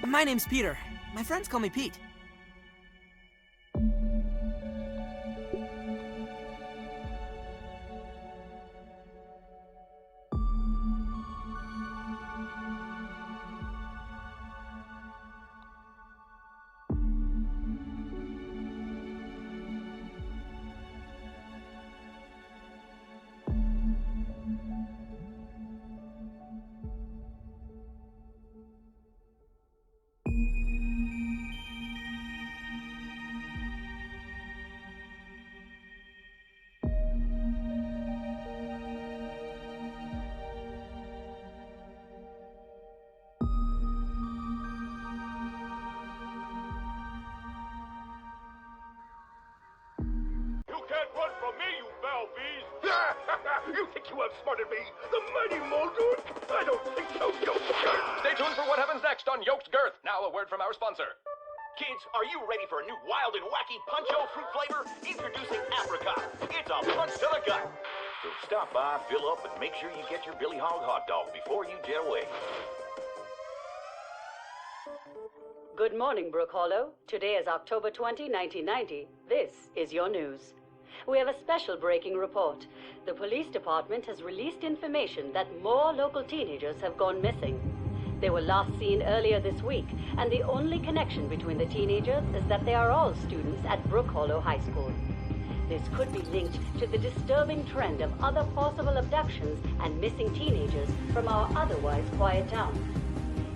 My name's Peter. My friends call me Pete. You think you outsmarted me? The mighty Muldoon? I don't think so, Yoked Girth. Stay tuned for what happens next on Yoked Girth. Now a word from our sponsor. Kids, are you ready for a new wild and wacky puncho fruit flavor? Introducing Apricot. It's a punch to the gut. So stop by, fill up, and make sure you get your Billy Hog hot dog before you jet away. Good morning, Brook Hollow. Today is October 20, 1990. This is your news. We have a special breaking report. The police department has released information that more local teenagers have gone missing. They were last seen earlier this week, and the only connection between the teenagers is that they are all students at Brook Hollow High School. This could be linked to the disturbing trend of other possible abductions and missing teenagers from our otherwise quiet town.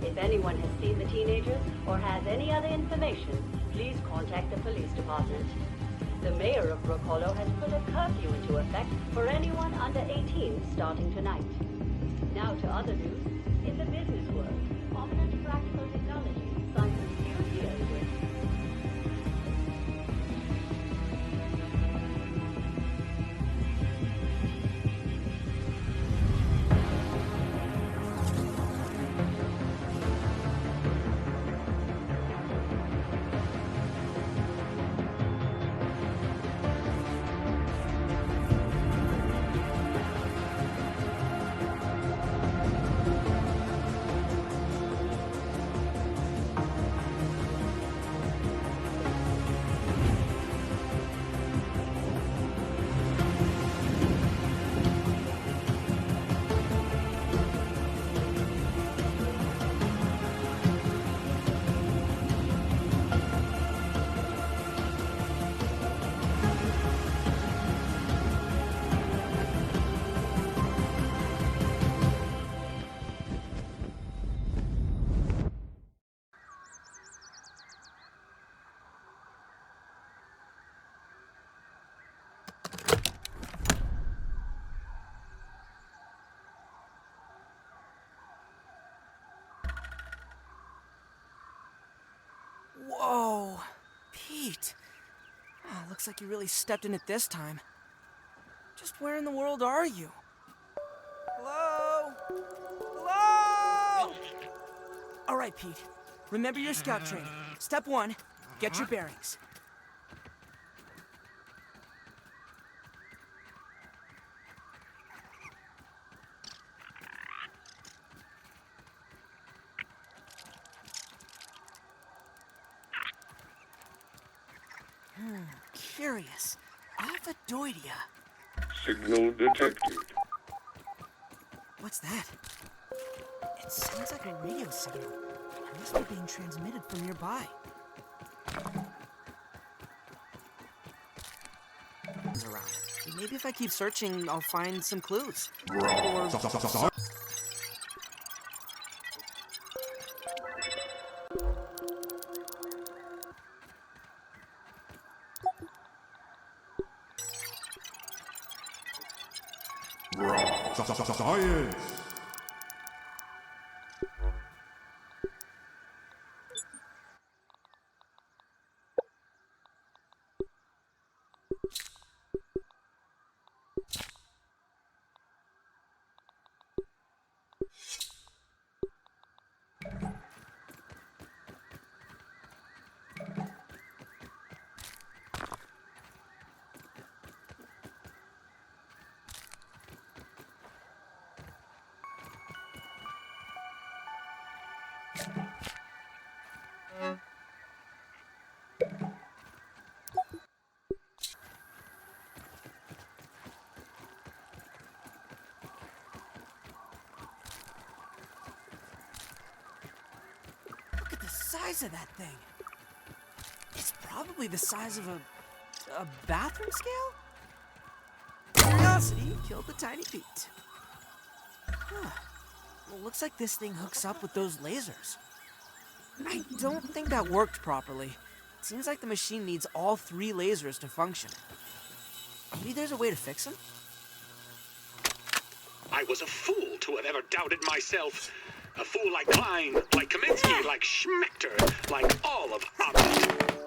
If anyone has seen the teenagers or has any other information, please contact the police department. The mayor of Brook Hollow has put a curfew into effect for anyone under 18 starting tonight. Now to other news. In the business world, prominent practical technology signs a few deals with. Whoa, Pete. Oh, looks like you really stepped in it this time. Just where in the world are you? Hello? Hello? All right, Pete. Remember your scout training. Step 1, get your bearings. Curious. Alphadoidea. Signal detected. What's that? It sounds like a radio signal. It must be being transmitted from nearby. Around. Maybe if I keep searching, I'll find some clues. Or... Science! size of that thing? It's probably the size of a bathroom scale? Curiosity killed the tiny Pete. Huh. Well, looks like this thing hooks up with those lasers. I don't think that worked properly. It seems like the machine needs all 3 lasers to function. Maybe there's a way to fix them? I was a fool to have ever doubted myself. A fool like Klein, like Kaminsky, like Schmechter, like all of Hobbit.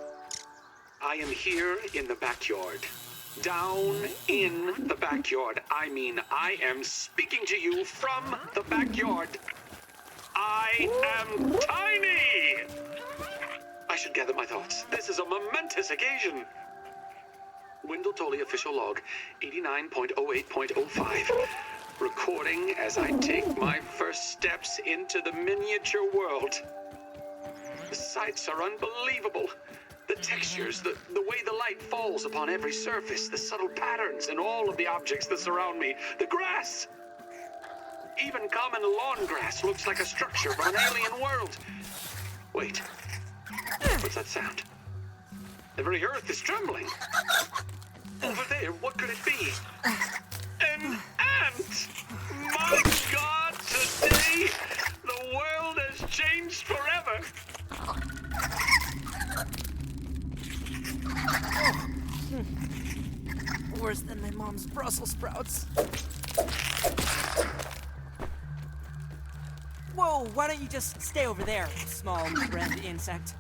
I am here in the backyard. Down in the backyard. I mean, I am speaking to you from the backyard. I am tiny! I should gather my thoughts. This is a momentous occasion. Wendell Tolley official log, 89.08.05. Recording as I take my first steps into the miniature world. The sights are unbelievable. The textures, the way the light falls upon every surface, the subtle patterns in all of the objects that surround me, the grass. Even common lawn grass looks like a structure from an alien world. Wait, what's that sound? The very earth is trembling. Over there, what could it be? An ant! My God, today, the world has changed forever. Worse than my mom's Brussels sprouts. Whoa, why don't you just stay over there, small red insect?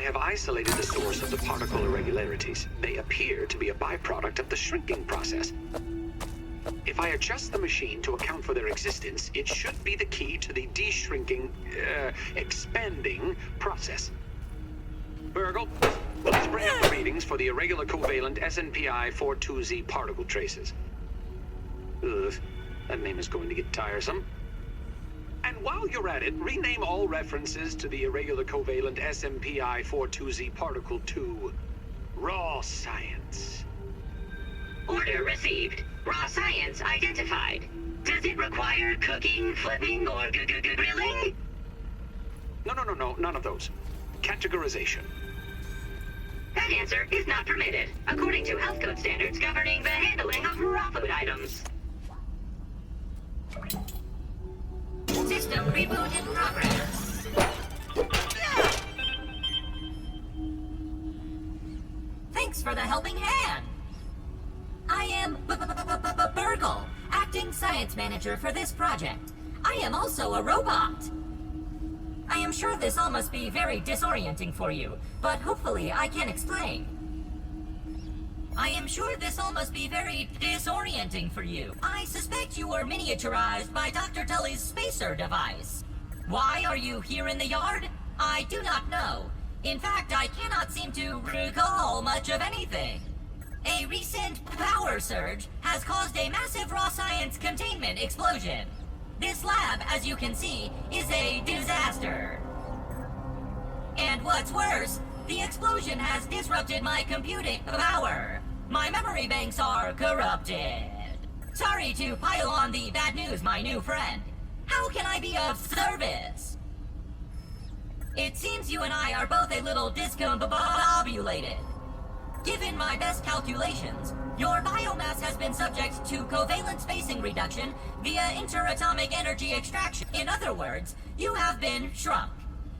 have isolated the source of the particle irregularities. They appear to be a byproduct of the shrinking process. If I adjust the machine to account for their existence, it should be the key to the expanding process. Burgle, please bring up the readings for the irregular covalent SNPI 42Z particle traces. Ugh, that name is going to get tiresome. And while you're at it, rename all references to the irregular covalent SMPI 42Z particle to raw science. Order received. Raw science identified. Does it require cooking, flipping, or grilling? No, none of those. Categorization. That answer is not permitted, according to health code standards governing the handling of raw food items. System reboot in progress. Thanks for the helping hand. I am Burgle, acting science manager for this project. I am also a robot. I am sure this all must be very disorienting for you, but hopefully I can explain. I am sure this all must be very disorienting for you. I suspect you were miniaturized by Dr. Tully's spacer device. Why are you here in the yard? I do not know. In fact, I cannot seem to recall much of anything. A recent power surge has caused a massive raw science containment explosion. This lab, as you can see, is a disaster. And what's worse, the explosion has disrupted my computing power. My memory banks are corrupted. Sorry to pile on the bad news, my new friend. How can I be of service? It seems you and I are both a little discombobulated. Given my best calculations, your biomass has been subject to covalent spacing reduction via interatomic energy extraction. In other words, you have been shrunk.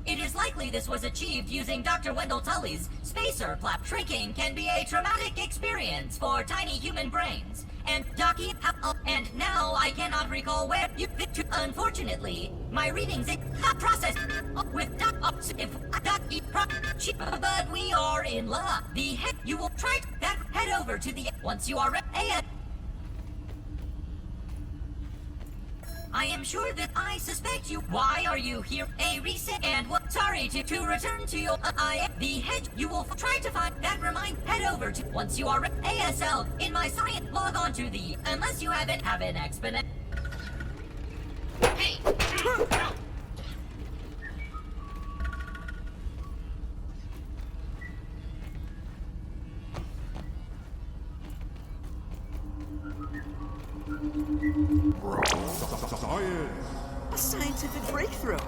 It is likely this was achieved using Dr. Wendell Tully's spacer platform. Shrinking can be a traumatic experience for tiny human brains. And now I cannot recall where you fit to. Unfortunately, my readings process with but we are in luck. You will try to head over to the once you are ready. I am sure that I suspect you. Why are you here? A recent and what? Sorry to return to your. The hedge. You will try to find that remind. Head over to once you are ASL in my science. Log on to the unless you have an exponent. Hey. A scientific breakthrough.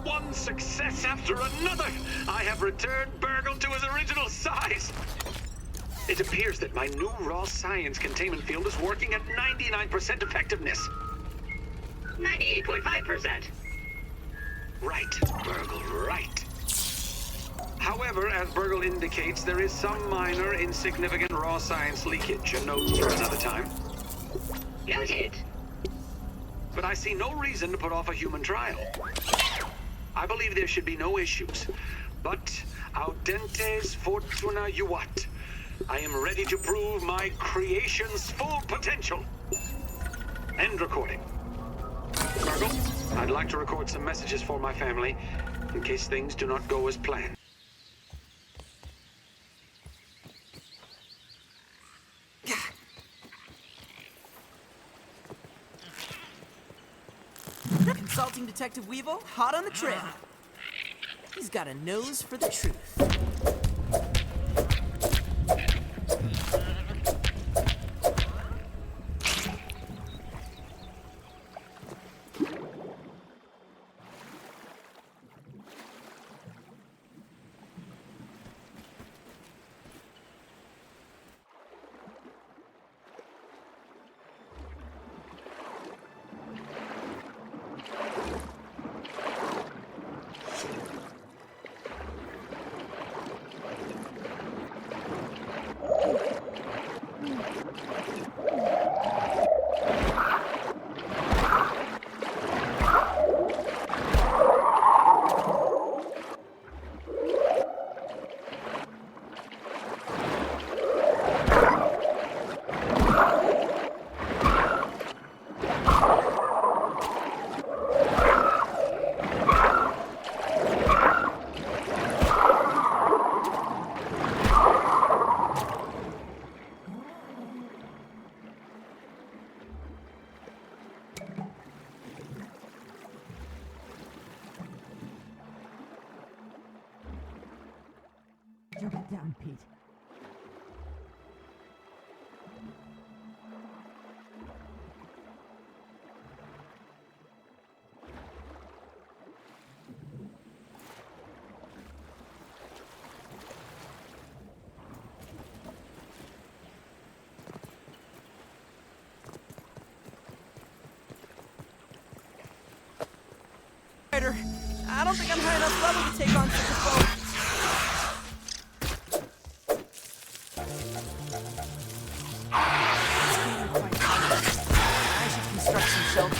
One success after another! I have returned Burgle to his original size! It appears that my new raw science containment field is working at 99% effectiveness. 98.5%. Right, Burgle, right. However, as Burgle indicates, there is some minor, insignificant raw science leakage. A note for another time. Noted. But I see no reason to put off a human trial. I believe there should be no issues. But audentes fortuna juvat. I am ready to prove my creation's full potential. End recording. Burgle, I'd like to record some messages for my family in case things do not go as planned. Consulting Detective Weevil, hot on the trail. He's got a nose for the truth. you get down, Pete. I don't think I'm high enough level to take on such a foe. I should construct some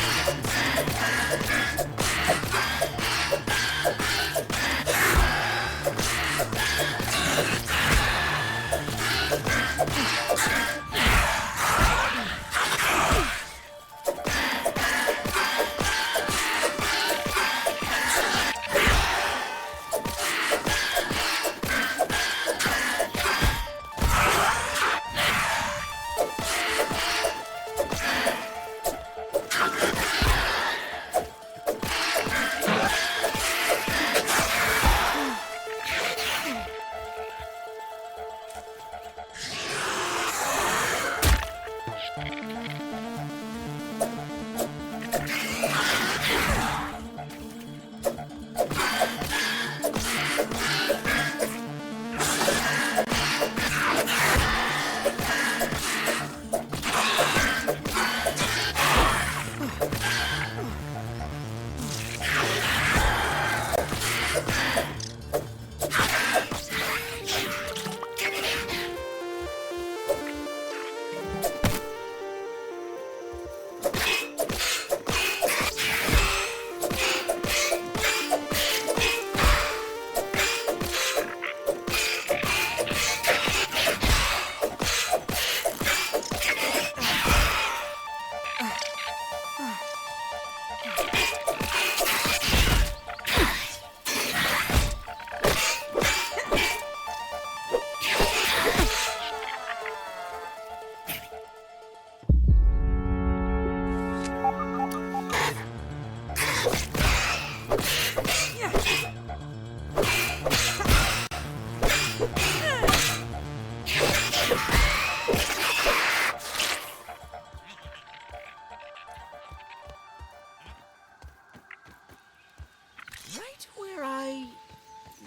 right where I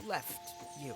left you.